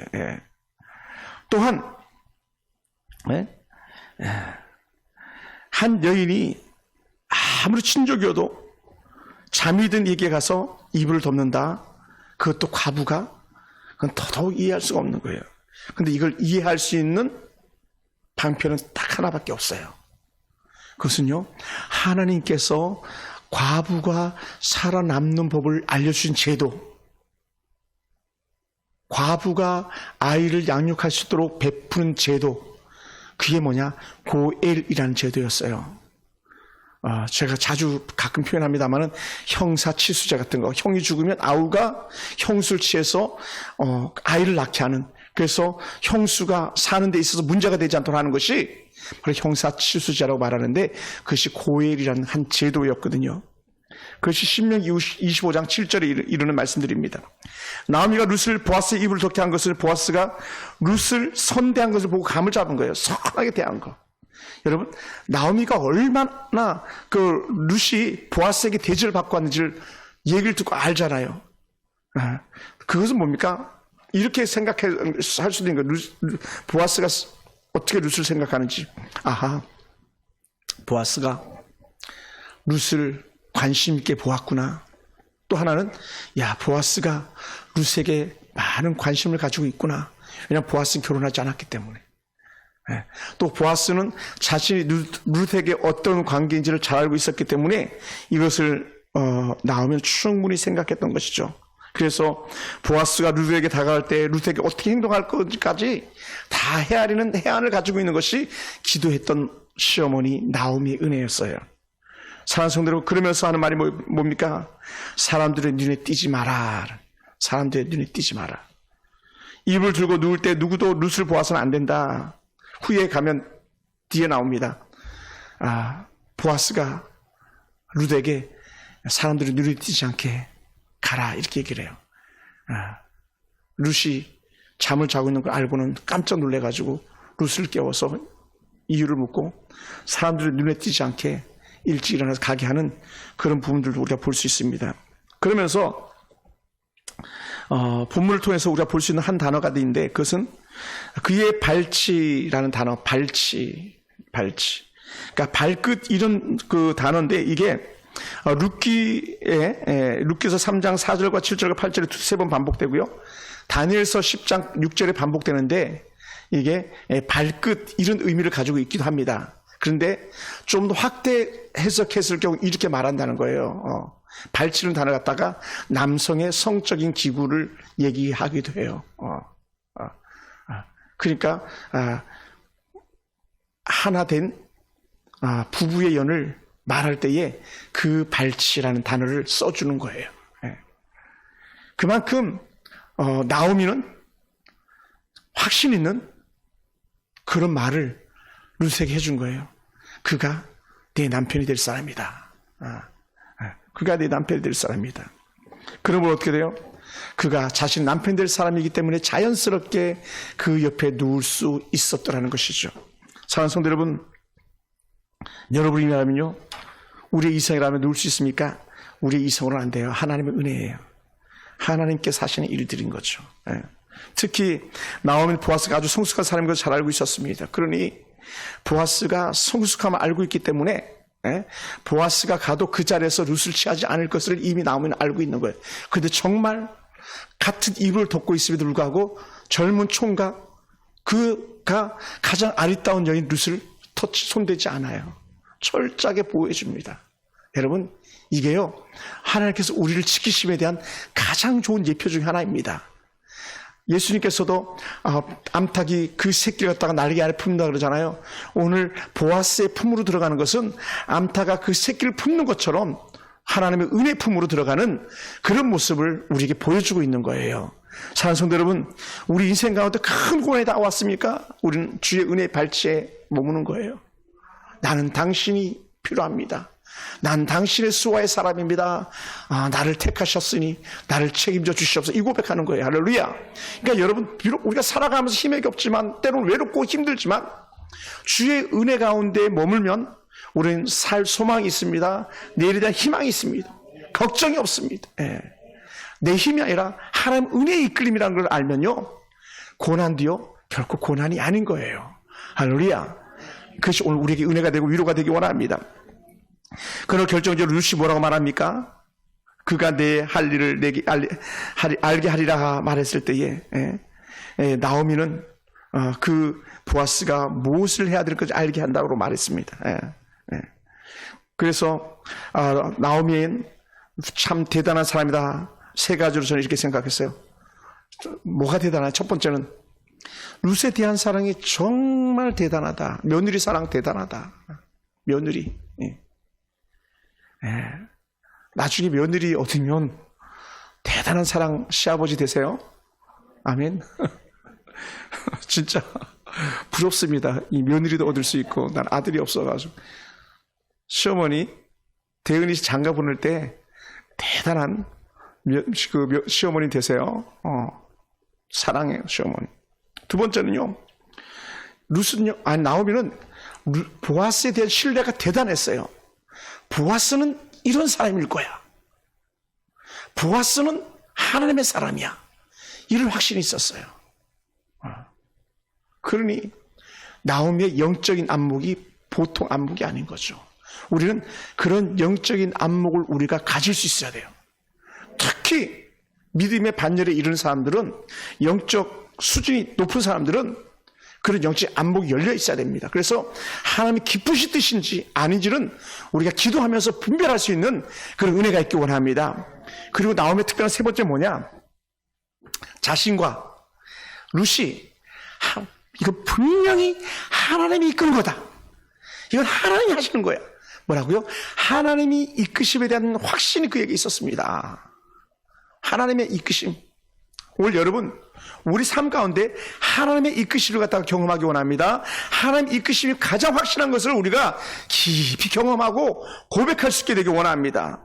또한 한 여인이 아무리 친족이어도 잠이 든 이에게 가서 이불을 덮는다, 그것도 과부가, 그건 더더욱 이해할 수가 없는 거예요. 근데 이걸 이해할 수 있는 방편은 딱 하나밖에 없어요. 그것은요, 하나님께서 과부가 살아남는 법을 알려주신 제도, 과부가 아이를 양육할 수 있도록 베푸는 제도, 그게 뭐냐? 고엘이라는 제도였어요. 제가 자주 가끔 표현합니다만은 형사치수제 같은 거, 형이 죽으면 아우가 형수를 취해서 아이를 낳게 하는, 그래서 형수가 사는 데 있어서 문제가 되지 않도록 하는 것이 바로 형사치수제라고 말하는데, 그것이 고엘이라는 한 제도였거든요. 그것이 신명기 25장 7절에 이르는 말씀드립니다. 나오미가 룻을 보아스의 이불을 덮게 한 것을, 보아스가 룻을 선대한 것을 보고 감을 잡은 거예요. 선하게 대한 거. 여러분, 나오미가 얼마나 그 룻이 보아스에게 대접을 받고 왔는지를 얘기를 듣고 알잖아요. 그것은 뭡니까? 이렇게 생각할 수도 있는 거예요. 보아스가 어떻게 룻을 생각하는지. 아하, 보아스가 룻을 관심 있게 보았구나. 또 하나는, 야, 보아스가 룻에게 많은 관심을 가지고 있구나. 왜냐하면 보아스는 결혼하지 않았기 때문에. 또 보아스는 자신이 룻에게 어떤 관계인지를 잘 알고 있었기 때문에 이것을 나오면 충분히 생각했던 것이죠. 그래서 보아스가 룻에게 다가갈 때 룻에게 어떻게 행동할 것까지 다 헤아리는 해안을 가지고 있는 것이 기도했던 시어머니 나오미의 은혜였어요. 사랑하는 성도 여러분, 그러면서 하는 말이 뭡니까? 사람들의 눈에 띄지 마라. 사람들의 눈에 띄지 마라. 이불 들고 누울 때 누구도 룻을 보아서는 안 된다. 후에 가면 뒤에 나옵니다. 보아스가 룻에게 사람들이 눈에 띄지 않게 가라, 이렇게 얘기를 해요. 룻이 잠을 자고 있는 걸 알고는 깜짝 놀래가지고 룻을 깨워서 이유를 묻고 사람들이 눈에 띄지 않게 일찍 일어나서 가게 하는 그런 부분들도 우리가 볼 수 있습니다. 그러면서 본문을 통해서 우리가 볼 수 있는 한 단어가 있는데, 그것은 그의 발치라는 단어. 발치. 그러니까 발끝, 이런 그 단어인데, 이게 룻기서 3장 4절과 7절과 8절에 두세 번 반복되고요. 다니엘서 10장 6절에 반복되는데, 이게 발끝, 이런 의미를 가지고 있기도 합니다. 그런데 좀 더 확대 해석했을 경우 이렇게 말한다는 거예요. 발치는 단어 갖다가 남성의 성적인 기구를 얘기하기도 해요. 그러니까 하나 된 부부의 연을 말할 때에 그 발치라는 단어를 써주는 거예요. 그만큼 나오미는 확신 있는 그런 말을 룻에게 해준 거예요. 그가 내 남편이 될 사람이다. 그가 내 남편이 될 사람이다. 그러면 어떻게 돼요? 그가 자신 남편이 될 사람이기 때문에 자연스럽게 그 옆에 누울 수 있었더라는 것이죠. 사랑하는 성도 여러분, 여러분이라면요, 우리의 이성이라면 누울 수 있습니까? 우리의 이성으로는 안 돼요. 하나님의 은혜예요. 하나님께서 하시는 일들인 거죠. 특히 나오미 보아스가 아주 성숙한 사람인 것을 잘 알고 있었습니다. 그러니 보아스가 성숙함을 알고 있기 때문에 보아스가 가도 그 자리에서 룻을 취하지 않을 것을 이미 나오미는 알고 있는 거예요. 그런데 정말 같은 이불을 덮고 있음에도 불구하고 젊은 총각 그가 가장 아리따운 여인 룻을 손대지 않아요. 철저하게 보호해 줍니다. 여러분, 이게요, 하나님께서 우리를 지키심에 대한 가장 좋은 예표 중에 하나입니다. 예수님께서도 암탉이 그 새끼를 갖다가 날개 아래 품는다 그러잖아요. 오늘 보아스의 품으로 들어가는 것은 암탉아 그 새끼를 품는 것처럼 하나님의 은혜 품으로 들어가는 그런 모습을 우리에게 보여주고 있는 거예요. 사랑하는 성도 여러분, 우리 인생 가운데 큰 고난이 다 왔습니까? 우리는 주의 은혜의 발치에 머무는 거예요. 나는 당신이 필요합니다. 난 당신의 수와의 사람입니다. 나를 택하셨으니 나를 책임져 주시옵소서. 이 고백하는 거예요. 할렐루야. 그러니까 여러분, 비록 우리가 살아가면서 힘이 없지만 때로는 외롭고 힘들지만 주의 은혜 가운데 머물면 우리는 살 소망이 있습니다. 내일에 대한 희망이 있습니다. 걱정이 없습니다. 내 힘이 아니라 하나님 은혜의 이끌림이라는 걸 알면요, 고난도요 결코 고난이 아닌 거예요. 할렐루야. 그것이 오늘 우리에게 은혜가 되고 위로가 되기 원합니다. 그러나 결정적으로 룻이 뭐라고 말합니까? 그가 내 할 일을 내게 알게 하리라 말했을 때에 나오미는 그 보아스가 무엇을 해야 될 건지 알게 한다고 말했습니다. 그래서 나오미는 참 대단한 사람이다. 세 가지로 저는 이렇게 생각했어요. 뭐가 대단하냐? 첫 번째는 룻에 대한 사랑이 정말 대단하다. 며느리 사랑 대단하다. 며느리. 나중에 며느리 얻으면 대단한 사랑 시아버지 되세요. 아멘. 진짜 부럽습니다. 이 며느리도 얻을 수 있고 난 아들이 없어가지고. 시어머니 대은이 장가 보낼 때 대단한 시어머니 되세요. 사랑해요, 시어머니. 두 번째는요, 나오미는 보아스에 대한 신뢰가 대단했어요. 보아스는 이런 사람일 거야. 보아스는 하나님의 사람이야. 이런 확신이 있었어요. 그러니 나오미의 영적인 안목이 보통 안목이 아닌 거죠. 우리는 그런 영적인 안목을 우리가 가질 수 있어야 돼요. 특히 믿음의 반열에 이르는 사람들은, 영적 수준이 높은 사람들은 그런 영적 안목이 열려 있어야 됩니다. 그래서 하나님이 기쁘신 뜻인지 아닌지는 우리가 기도하면서 분별할 수 있는 그런 은혜가 있기 원합니다. 그리고 나오미의 특별한 세 번째 뭐냐? 자신과 룻이 이거 분명히 하나님이 이끈 거다. 이건 하나님이 하시는 거야. 뭐라고요? 하나님이 이끄심에 대한 확신이 그에게 있었습니다. 하나님의 이끄심. 오늘 여러분, 우리 삶 가운데 하나님의 이끄심을 갖다가 경험하기 원합니다. 하나님 이끄심이 가장 확실한 것을 우리가 깊이 경험하고 고백할 수 있게 되기 원합니다.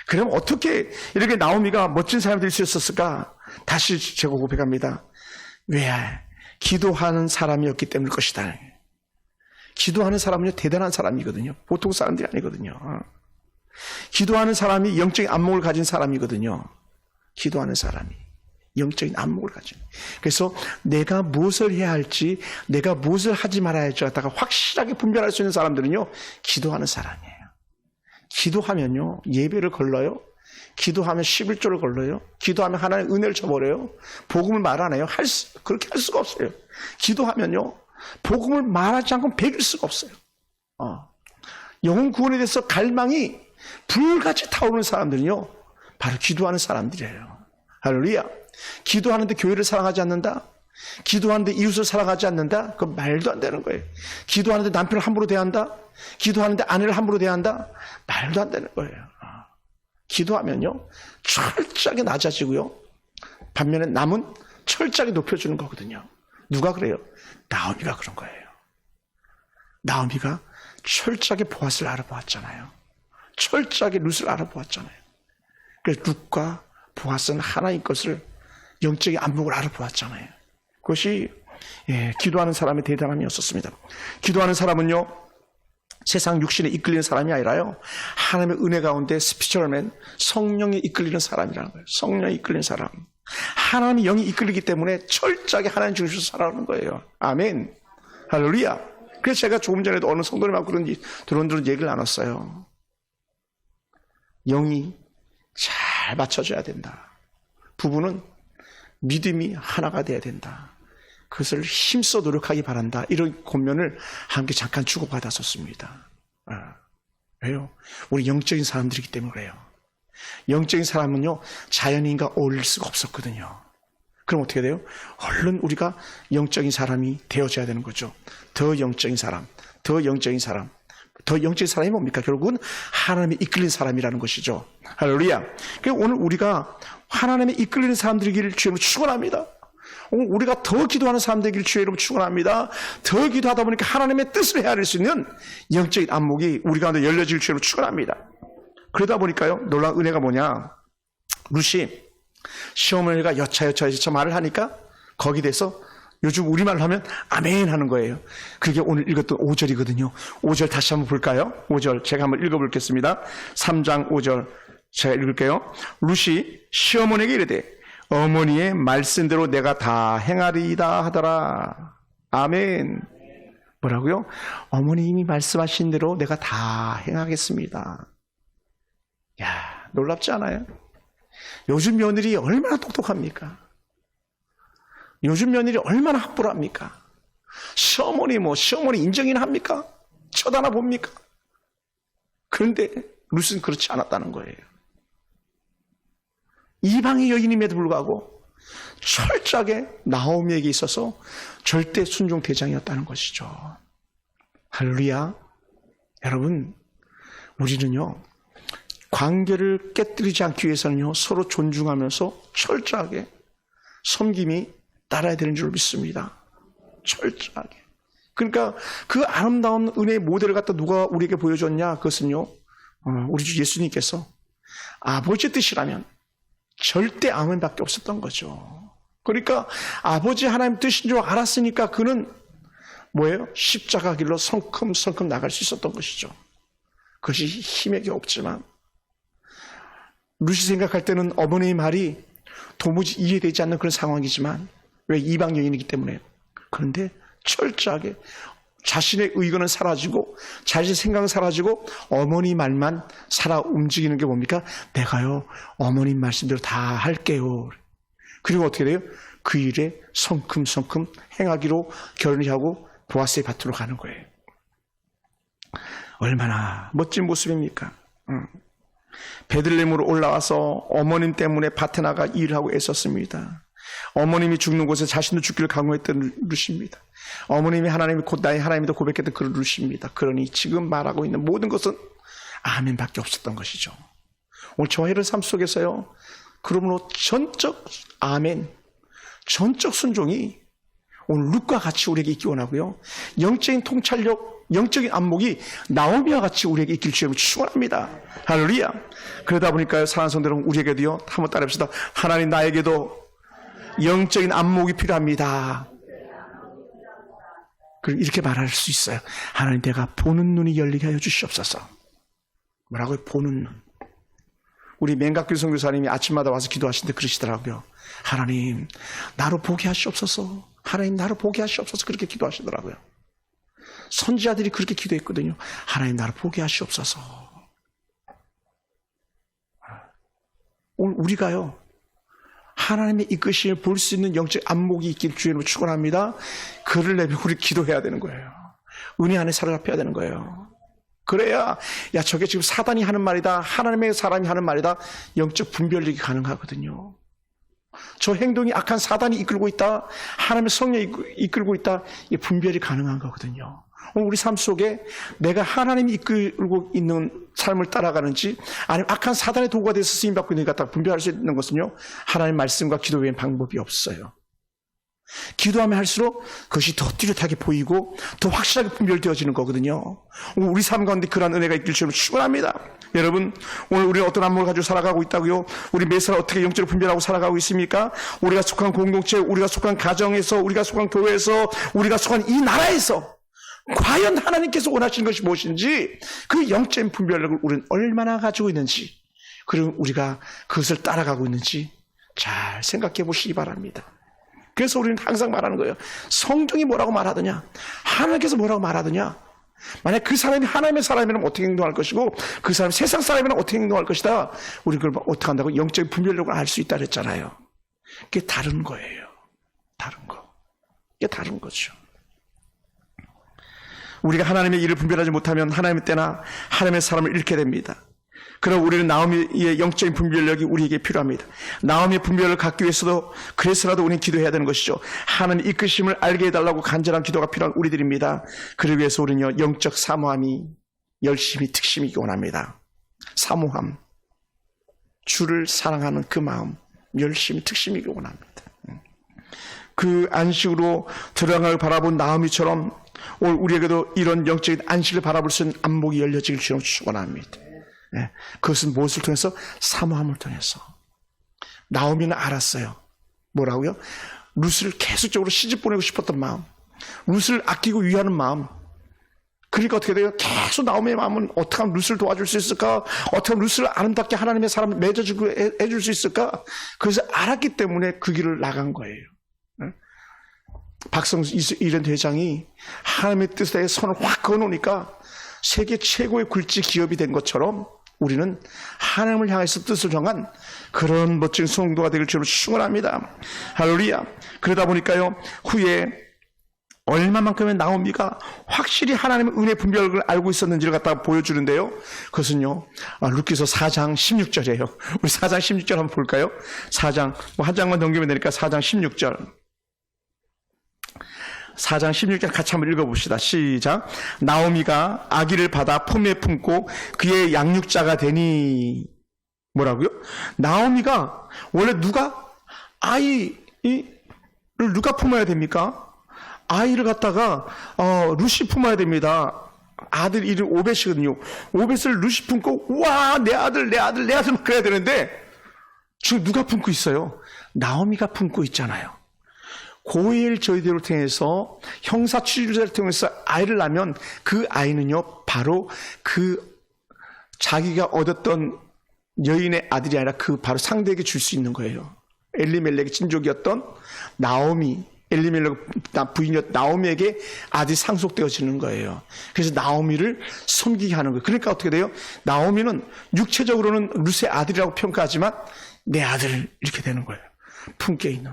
그럼 어떻게 이렇게 나오미가 멋진 사람이 될 수 있었을까? 다시 제가 고백합니다. 왜? 기도하는 사람이었기 때문일 것이다. 기도하는 사람은요, 대단한 사람이거든요. 보통 사람들이 아니거든요. 기도하는 사람이 영적인 안목을 가진 사람이거든요. 기도하는 사람이 영적인 안목을 가진. 그래서 내가 무엇을 해야 할지, 내가 무엇을 하지 말아야 할지 갖다가 확실하게 분별할 수 있는 사람들은요, 기도하는 사람이에요. 기도하면요, 예배를 걸러요. 기도하면 11조를 걸러요. 기도하면 하나님의 은혜를 줘버려요. 복음을 말 안 해요. 그렇게 할 수가 없어요. 기도하면요, 복음을 말하지 않고 배길 수가 없어요. 영혼 구원에 대해서 갈망이 불같이 타오르는 사람들은요, 바로 기도하는 사람들이에요. 할렐루야. 기도하는데 교회를 사랑하지 않는다? 기도하는데 이웃을 사랑하지 않는다? 그건 말도 안 되는 거예요. 기도하는데 남편을 함부로 대한다? 기도하는데 아내를 함부로 대한다? 말도 안 되는 거예요. 기도하면요, 철저하게 낮아지고요, 반면에 남은 철저하게 높여주는 거거든요. 누가 그래요? 나오미가 그런 거예요. 나오미가 철저하게 보아스를 알아보았잖아요. 철저하게 룻을 알아보았잖아요. 그래서 룻과 보아스는 하나인 것을, 영적인 안목을 알아보았잖아요. 그것이 기도하는 사람의 대단함이었었습니다. 기도하는 사람은요, 세상 육신에 이끌리는 사람이 아니라요, 하나님의 은혜 가운데 스피처럴맨, 성령에 이끌리는 사람이라는 거예요. 성령에 이끌리는 사람. 하나님의 영이 이끌리기 때문에 철저하게 하나님 중심으로 살아가는 거예요. 아멘. 할렐루야. 그래서 제가 조금 전에도 어느 성도님하고 그런 얘기를 나눴어요. 영이 잘 맞춰져야 된다. 부부는 믿음이 하나가 돼야 된다. 그것을 힘써 노력하기 바란다. 이런 권면을 함께 잠깐 주고받았었습니다. 왜요? 우리 영적인 사람들이기 때문에 그래요. 영적인 사람은요, 자연인과 어울릴 수가 없었거든요. 그럼 어떻게 돼요? 얼른 우리가 영적인 사람이 되어져야 되는 거죠. 더 영적인 사람, 더 영적인 사람. 더 영적인 사람이 뭡니까? 결국은 하나님의 이끌린 사람이라는 것이죠. 할렐루야. 그래서 오늘 우리가 하나님의 이끌리는 사람들이기를 주님으로 축원합니다. 오늘 우리가 더 기도하는 사람들이기를 주의 이름으로 축원합니다. 더 기도하다 보니까 하나님의 뜻을 헤아릴 수 있는 영적인 안목이 우리 가운데 열려질 주의 이름으로 축원합니다. 그러다 보니까요, 놀라운 은혜가 뭐냐? 루시 시어머니가 여차여차 말을 하니까 거기에 대해서 요즘 우리말로 하면 아멘 하는 거예요. 그게 오늘 읽었던 5절이거든요. 5절 다시 한번 볼까요? 5절 제가 한번 읽어보겠습니다. 3장 5절 제가 읽을게요. 루시 시어머니에게 이르되 어머니의 말씀대로 내가 다 행하리이다 하더라. 아멘. 뭐라고요? 어머님이 말씀하신 대로 내가 다 행하겠습니다. 야, 놀랍지 않아요? 요즘 며느리 얼마나 똑똑합니까? 요즘 며느리 얼마나 학불합니까? 시어머니 시어머니 인정이나 합니까? 쳐다나 봅니까? 그런데 루스는 그렇지 않았다는 거예요. 이방의 여인임에도 불구하고 철저하게 나오미에게 있어서 절대 순종 대장이었다는 것이죠. 할렐루야. 여러분, 우리는요, 관계를 깨뜨리지 않기 위해서는요, 서로 존중하면서 철저하게 섬김이 따라야 되는 줄 믿습니다. 철저하게. 그러니까 그 아름다운 은혜의 모델을 갖다 누가 우리에게 보여줬냐? 그것은요, 우리 주 예수님께서 아버지 뜻이라면 절대 아멘밖에 없었던 거죠. 그러니까 아버지 하나님 뜻인 줄 알았으니까 그는 뭐예요? 십자가 길로 성큼성큼 나갈 수 있었던 것이죠. 그것이 힘에게 없지만 루시 생각할 때는 어머니의 말이 도무지 이해되지 않는 그런 상황이지만 왜 이방 여인이기 때문에. 그런데 철저하게 자신의 의견은 사라지고 자신의 생각은 사라지고 어머니 말만 살아 움직이는 게 뭡니까? 내가요 어머님 말씀대로 다 할게요. 그리고 어떻게 돼요? 그 일에 성큼성큼 행하기로 결의하고 보아스의 밭으로 가는 거예요. 얼마나 멋진 모습입니까? 베들레헴으로 올라와서 어머님 때문에 밭에 나가 일을 하고 애썼습니다. 어머님이 죽는 곳에 자신도 죽기를 강요했던 루시입니다. 어머님이 하나님이 곧 나의 하나님이다 고백했던 그런 루시입니다. 그러니 지금 말하고 있는 모든 것은 아멘밖에 없었던 것이죠. 오늘 저와 여러분 삶 속에서요, 그러므로 전적 아멘, 전적 순종이 오늘 룻과 같이 우리에게 있기 원하고요, 영적인 통찰력, 영적인 안목이 나오미와 같이 우리에게 있길 주님을 축원합니다. 할렐루야. 그러다 보니까요, 사랑하는 성도 여러분, 우리에게도요, 한번 따라합시다. 하나님 나에게도 영적인 안목이 필요합니다. 그럼 이렇게 말할 수 있어요. 하나님, 내가 보는 눈이 열리게 하여 주시옵소서. 뭐라고요? 보는 눈. 우리 맹각교 선교사님이 아침마다 와서 기도하시는데 그러시더라고요. 하나님, 나로 보게 하시옵소서. 하나님, 나로 보게 하시옵소서. 그렇게 기도하시더라고요. 선지자들이 그렇게 기도했거든요. 하나님, 나를 보게 하시옵소서. 오늘 우리가요, 하나님의 이끄심을 볼 수 있는 영적 안목이 있기를 주님으로 축원합니다. 그를 내면 우리 기도해야 되는 거예요. 은혜 안에 사로잡혀야 되는 거예요. 그래야 야, 저게 지금 사단이 하는 말이다, 하나님의 사람이 하는 말이다, 영적 분별력이 가능하거든요. 저 행동이 악한 사단이 이끌고 있다, 하나님의 성령이 이끌고 있다, 이 분별이 가능한 거거든요. 오늘 우리 삶 속에 내가 하나님이 이끌고 있는 삶을 따라가는지 아니면 악한 사단의 도구가 돼서 쓰임받고 있는가 딱 분별할 수 있는 것은요, 하나님의 말씀과 기도 외엔 방법이 없어요. 기도하면 할수록 그것이 더 뚜렷하게 보이고 더 확실하게 분별되어지는 거거든요. 오늘 우리 삶 가운데 그러한 은혜가 있길 주님을 축원합니다. 여러분, 오늘 우리는 어떤 안목을 가지고 살아가고 있다고요? 우리 매 사람 어떻게 영적으로 분별하고 살아가고 있습니까? 우리가 속한 공동체, 우리가 속한 가정에서, 우리가 속한 교회에서, 우리가 속한 이 나라에서 과연 하나님께서 원하시는 것이 무엇인지, 그 영적인 분별력을 우리는 얼마나 가지고 있는지, 그리고 우리가 그것을 따라가고 있는지 잘 생각해 보시기 바랍니다. 그래서 우리는 항상 말하는 거예요. 성경이 뭐라고 말하더냐? 하나님께서 뭐라고 말하더냐? 만약 그 사람이 하나님의 사람이라면 어떻게 행동할 것이고 그 사람이 세상 사람이라면 어떻게 행동할 것이다. 우리 그걸 어떻게 한다고? 영적인 분별력을 알 수 있다 그랬잖아요. 그게 다른 거예요. 다른 거. 이게 다른 거죠. 우리가 하나님의 일을 분별하지 못하면 하나님의 때나 하나님의 사람을 잃게 됩니다. 그럼 우리는 나오미의 영적인 분별력이 우리에게 필요합니다. 나오미의 분별을 갖기 위해서도 그래서라도 우리는 기도해야 되는 것이죠. 하나님 이끄심을 알게 해달라고 간절한 기도가 필요한 우리들입니다. 그러기 위해서 우리는요, 영적 사모함이 열심히 특심이기 원합니다. 사모함, 주를 사랑하는 그 마음 열심히 특심이기 원합니다. 그 안식으로 들어가를 바라본 나오미처럼 오늘 우리에게도 이런 영적인 안식을 바라볼 수 있는 안목이 열려지길 주로 축원합니다. 네. 그것은 무엇을 통해서? 사모함을 통해서. 나오미는 알았어요. 뭐라고요? 룻을 계속적으로 시집 보내고 싶었던 마음, 룻을 아끼고 위하는 마음. 그러니까 어떻게 돼요? 계속 나오미의 마음은 어떻게 하면 룻을 도와줄 수 있을까? 어떻게 하면 룻을 아름답게 하나님의 사람을 맺어주고 해줄 수 있을까? 그래서 알았기 때문에 그 길을 나간 거예요. 박성수 이런 회장이 하나님의 뜻에 선을 확 그어놓으니까 세계 최고의 굴지 기업이 된 것처럼 우리는 하나님을 향해서 뜻을 정한 그런 멋진 성도가 되길 주로 축원합니다. 할렐루야. 그러다 보니까요, 후에 얼마만큼의 나오미가 확실히 하나님의 은혜 분별을 알고 있었는지를 갖다가 보여주는데요. 그것은요, 룻기서 4장 16절이에요. 우리 4장 16절 한번 볼까요? 4장, 한 장만 넘기면 되니까 4장 16절. 4장 16절 같이 한번 읽어봅시다. 시작. 나오미가 아기를 받아 품에 품고 그의 양육자가 되니. 뭐라고요? 나오미가 원래 누가 아이를 누가 품어야 됩니까? 아이를 갖다가 룻이 품어야 됩니다. 아들 이름 오벳이거든요. 오벳을 룻이 품고 와 내 아들 막 그래야 되는데 지금 누가 품고 있어요? 나오미가 품고 있잖아요. 고엘 저희들을 통해서 형사 취주자를 통해서 아이를 낳으면 그 아이는요, 바로 그 자기가 얻었던 여인의 아들이 아니라 그 바로 상대에게 줄 수 있는 거예요. 엘리멜렉의 친족이었던 나오미, 엘리멜렉 부인이었던 나오미에게 아들이 상속되어지는 거예요. 그래서 나오미를 섬기게 하는 거예요. 그러니까 어떻게 돼요? 나오미는 육체적으로는 룻의 아들이라고 평가하지만 내 아들 이렇게 되는 거예요. 품게 있는.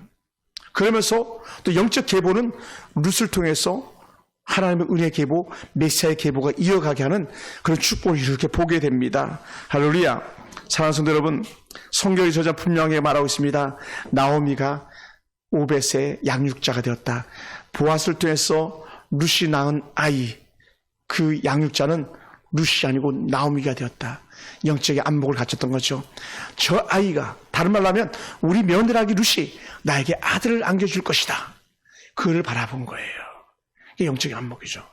그러면서 또 영적 계보는 룻을 통해서 하나님의 은혜 계보, 메시아의 계보가 이어가게 하는 그런 축복을 이렇게 보게 됩니다. 할렐루야. 사랑하는 성도 여러분, 성경의 저자 분명히 말하고 있습니다. 나오미가 오벳의 양육자가 되었다. 보아스를 통해서 룻이 낳은 아이, 그 양육자는 룻이 아니고 나오미가 되었다. 영적인 안목을 갖췄던 거죠. 저 아이가, 다른 말로 하면 우리 며느라기 룻이 나에게 아들을 안겨줄 것이다. 그를 바라본 거예요. 이게 영적인 안목이죠.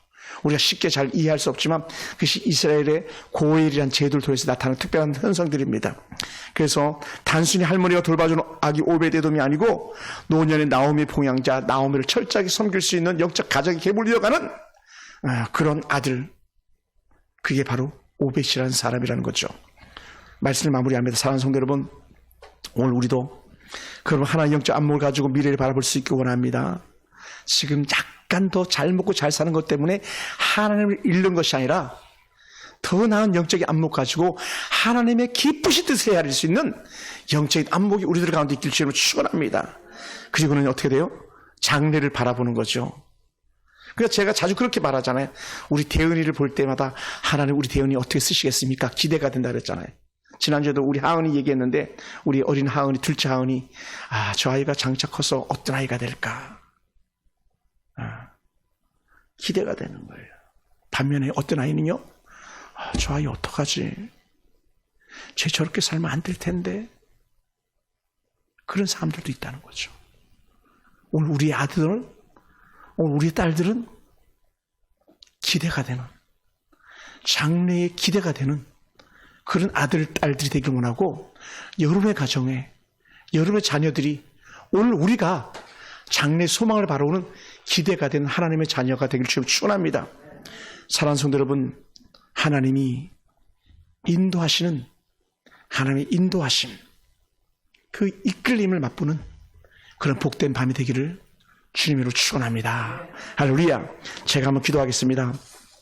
우리가 쉽게 잘 이해할 수 없지만 그것이 이스라엘의 고엘이라는 제도를 통해서 나타나는 특별한 현상들입니다. 그래서 단순히 할머니가 돌봐주는 아기 오벳에돔이 아니고 노년의 나오미 봉양자 나오미를 철저하게 섬길 수 있는 영적 가정의 계보를 이어가는 그런 아들, 그게 바로 오벳이라는 사람이라는 거죠. 말씀을 마무리합니다. 사랑하는 성도 여러분, 오늘 우리도 그럼 하나님의 영적 안목을 가지고 미래를 바라볼 수 있기 원합니다. 지금 약간 더 잘 먹고 잘 사는 것 때문에 하나님을 잃는 것이 아니라 더 나은 영적인 안목 가지고 하나님의 기쁘신 뜻을 헤아릴 수 있는 영적인 안목이 우리들 가운데 있길 주님을 축원합니다. 그리고는 어떻게 돼요? 장래를 바라보는 거죠. 그래서 제가 자주 그렇게 말하잖아요. 우리 대은이를 볼 때마다 하나님 우리 대은이 어떻게 쓰시겠습니까? 기대가 된다 그랬잖아요. 지난주에도 우리 하은이 얘기했는데 우리 어린 하은이, 둘째 하은이 저 아이가 장차 커서 어떤 아이가 될까? 기대가 되는 거예요. 반면에 어떤 아이는요, 저 아이 어떡하지? 쟤 저렇게 살면 안 될 텐데. 그런 사람들도 있다는 거죠. 오늘 우리 아들은, 오늘 우리 딸들은 기대가 되는, 장래에 기대가 되는 그런 아들, 딸들이 되길 원하고, 여러분의 가정에, 여러분의 자녀들이 오늘 우리가 장래 소망을 바라오는 기대가 된 하나님의 자녀가 되길 주님 축원합니다. 사랑하는 성도 여러분, 하나님이 인도하시는 하나님의 인도하심, 그 이끌림을 맛보는 그런 복된 밤이 되기를 주님으로 축원합니다. 할렐루야. 제가 한번 기도하겠습니다.